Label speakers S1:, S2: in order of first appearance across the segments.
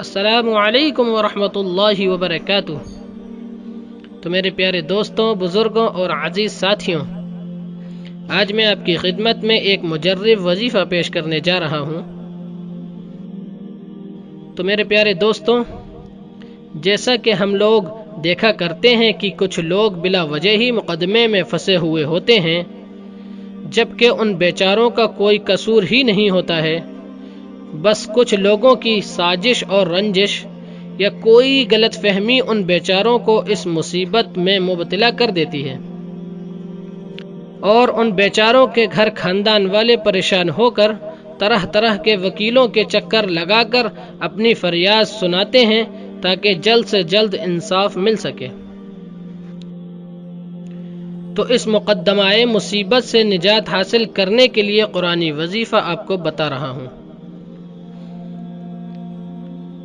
S1: السلام علیکم ورحمۃ اللہ وبرکاتہ۔ تو میرے پیارے دوستوں، بزرگوں اور عزیز ساتھیوں، آج میں آپ کی خدمت میں ایک مجرب وظیفہ پیش کرنے جا رہا ہوں۔ تو میرے پیارے دوستوں، جیسا کہ ہم لوگ دیکھا کرتے ہیں کہ کچھ لوگ بلا وجہ ہی مقدمے میں پھنسے ہوئے ہوتے ہیں، جبکہ ان بیچاروں کا کوئی قصور ہی نہیں ہوتا ہے، بس کچھ لوگوں کی سازش اور رنجش یا کوئی غلط فہمی ان بیچاروں کو اس مصیبت میں مبتلا کر دیتی ہے، اور ان بیچاروں کے گھر خاندان والے پریشان ہو کر طرح طرح کے وکیلوں کے چکر لگا کر اپنی فریاد سناتے ہیں تاکہ جلد سے جلد انصاف مل سکے۔ تو اس مقدمہ مصیبت سے نجات حاصل کرنے کے لیے قرآنی وظیفہ آپ کو بتا رہا ہوں۔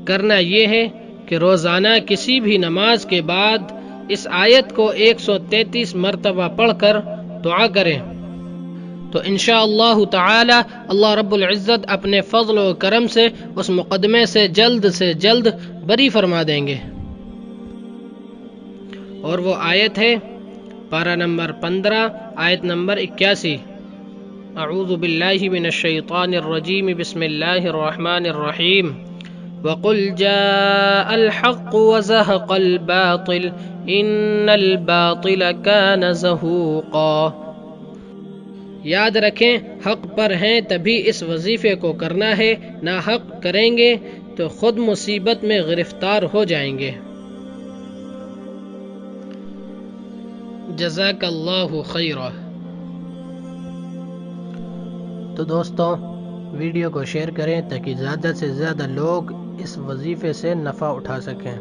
S1: کرنا یہ ہے کہ روزانہ کسی بھی نماز کے بعد اس آیت کو 133 مرتبہ پڑھ کر دعا کریں، تو انشاءاللہ تعالی اللہ رب العزت اپنے فضل و کرم سے اس مقدمے سے جلد بری فرما دیں گے۔ اور وہ آیت ہے پارہ نمبر 15 آیت نمبر 81۔ اعوذ باللہ من الشیطان الرجیم، بسم اللہ الرحمن الرحیم۔ وَقُلْ جَاءَ الْحَقُّ وَزَهَقَ الْبَاطِلُ إِنَّ الْبَاطِلَ كَانَ زَهُوقًا۔ یاد رکھیں، حق پر ہیں تبھی اس وظیفے کو کرنا ہے، نہ حق کریں گے تو خود مصیبت میں گرفتار ہو جائیں گے۔ جزاک اللہ خیرا۔ تو دوستوں، ویڈیو کو شیئر کریں تاکہ زیادہ سے زیادہ لوگ اس وظیفے سے نفع اٹھا سکیں۔